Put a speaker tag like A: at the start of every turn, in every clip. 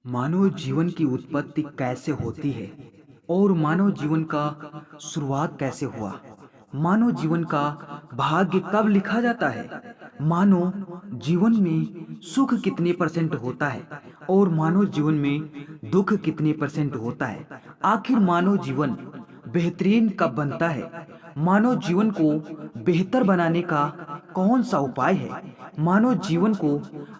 A: मानव जीवन की उत्पत्ति कैसे होती है और मानव जीवन का शुरुआत कैसे हुआ। मानव जीवन का भाग्य कब लिखा जाता है। मानव जीवन में सुख कितने परसेंट होता है और मानव जीवन में दुख कितने परसेंट होता है। आखिर मानव जीवन बेहतरीन कब बनता है। मानव जीवन को बेहतर बनाने का कौन सा उपाय है। मानव जीवन को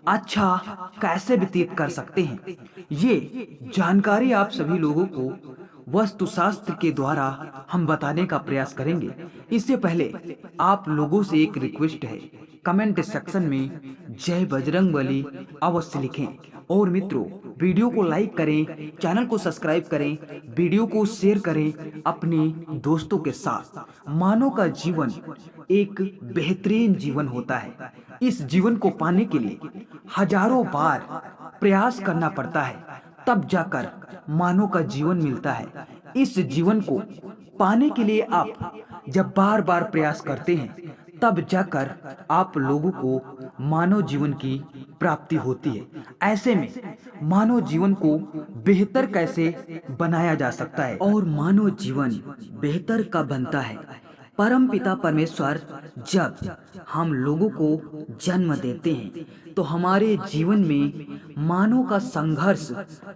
A: अच्छा कैसे व्यतीत कर सकते हैं। ये जानकारी आप सभी लोगों को वास्तुशास्त्र के द्वारा हम बताने का प्रयास करेंगे। इससे पहले आप लोगों से एक रिक्वेस्ट है, कमेंट सेक्शन में जय बजरंगबली अवश्य लिखें। और मित्रों, वीडियो को लाइक करें, चैनल को सब्सक्राइब करें, वीडियो को शेयर करें अपने दोस्तों के साथ। मानव का जीवन एक बेहतरीन जीवन होता है। इस जीवन को पाने के लिए हजारों बार प्रयास करना पड़ता है, तब जाकर मानव का जीवन मिलता है। इस जीवन को पाने के लिए आप जब बार बार प्रयास करते हैं, तब जाकर आप लोगों को मानव जीवन की प्राप्ति होती है। ऐसे में मानव जीवन को बेहतर कैसे बनाया जा सकता है और मानव जीवन बेहतर कब बनता है। परम पिता परमेश्वर जब हम लोगों को जन्म देते हैं, तो हमारे जीवन में मानव का संघर्ष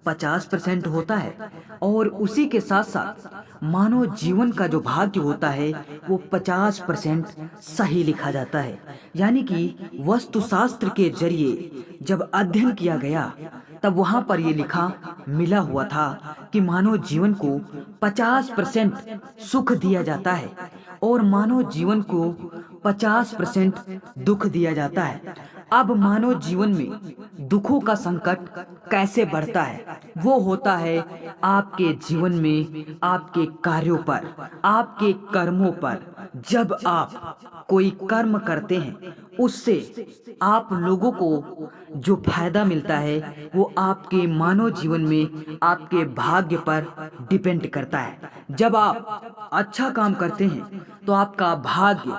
A: 50% होता है और उसी के साथ साथ मानव जीवन का जो भाग्य होता है वो 50% सही लिखा जाता है। यानी कि वास्तुशास्त्र के जरिए जब अध्ययन किया गया, तब वहां पर ये लिखा मिला हुआ था कि मानव जीवन को 50% सुख दिया जाता है और मानव जीवन को 50% दुख दिया जाता है। अब मानव जीवन में दुखों का संकट कैसे बढ़ता है, वो होता है आपके जीवन में, आपके कार्यों पर, आपके कर्मों पर। जब आप कोई कर्म करते हैं, उससे आप लोगों को जो फायदा मिलता है वो आपके मानव जीवन में आपके भाग्य पर डिपेंड करता है। जब आप अच्छा काम करते हैं तो आपका भाग्य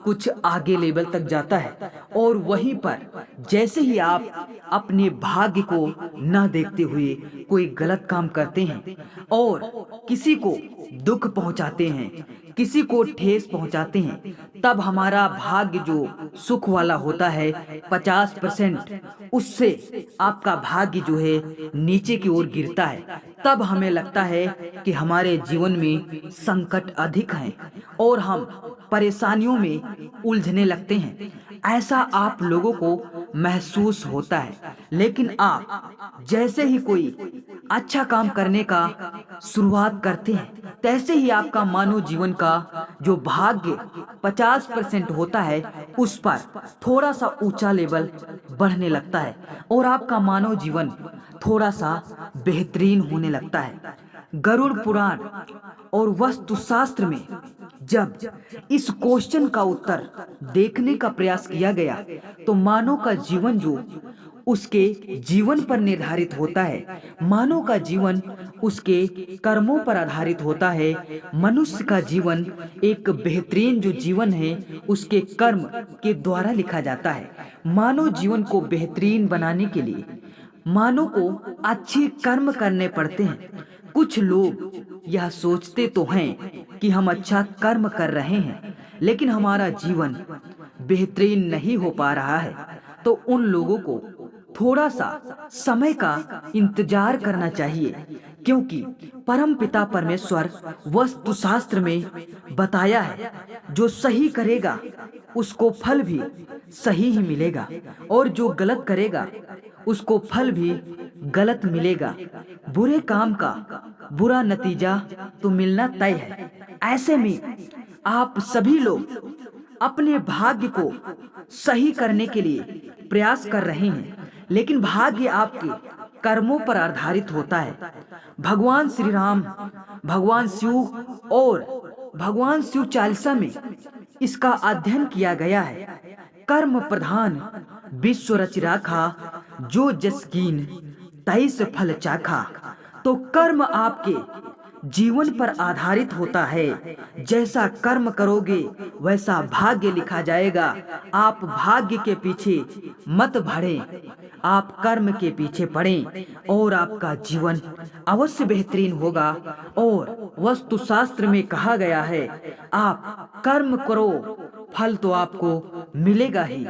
A: कुछ आगे लेवल तक जाता है, और वहीं पर जैसे ही आप अपने भाग्य को न देखते हुए कोई गलत काम करते हैं और किसी को दुख पहुंचाते हैं, किसी को ठेस पहुंचाते हैं, तब हमारा भाग्य जो सुख वाला होता है 50%, उससे आपका भाग्य जो है नीचे की ओर गिरता है। तब हमें लगता है कि हमारे जीवन में संकट अधिक हैं और हम परेशानियों में उलझने लगते हैं। ऐसा आप लोगों को महसूस होता है। लेकिन आप जैसे ही कोई अच्छा काम करने का शुरुआत करते हैं, तैसे ही आपका मानव जीवन का जो भाग्य 50% होता है, उस पर थोड़ा सा ऊंचा लेवल बढ़ने लगता है और आपका मानव जीवन थोड़ा सा बेहतरीन होने लगता है। गरुड़ पुराण और वास्तुशास्त्र में जब इस क्वेश्चन का उत्तर देखने का प्रयास किया गया, तो मानव का जीवन जो उसके जीवन पर निर्धारित होता है, मानव का जीवन उसके कर्मों पर आधारित होता है। मनुष्य का जीवन एक बेहतरीन जो जीवन है उसके कर्म के द्वारा लिखा जाता है। मानव जीवन को बेहतरीन बनाने के लिए मानव को अच्छे कर्म करने पड़ते हैं। कुछ लोग यह सोचते तो हैं कि हम अच्छा कर्म कर रहे हैं, लेकिन हमारा जीवन बेहतरीन नहीं हो पा रहा है, तो उन लोगों को थोड़ा सा समय का इंतजार करना चाहिए, क्योंकि परम पिता परमेश्वर वास्तुशास्त्र में बताया है, जो सही करेगा उसको फल भी सही ही मिलेगा और जो गलत करेगा उसको फल भी गलत मिलेगा। बुरे काम का बुरा नतीजा तो मिलना तय है। ऐसे में आप सभी लोग अपने भाग्य को सही करने के लिए प्रयास कर रहे हैं, लेकिन भाग्य आपके कर्मों पर आधारित होता है। भगवान श्री राम, भगवान शिव और भगवान शिव चालीसा में इसका अध्ययन किया गया है। कर्म प्रधान विश्व रच राखा, जो जस कीन 23 फल चाखा। तो कर्म आपके जीवन पर आधारित होता है। जैसा कर्म करोगे वैसा भाग्य लिखा जाएगा। आप भाग्य के पीछे मत भाड़ें, आप कर्म के पीछे पड़ें और आपका जीवन अवश्य बेहतरीन होगा। और वास्तुशास्त्र में कहा गया है, आप कर्म करो, फल तो आपको मिलेगा ही।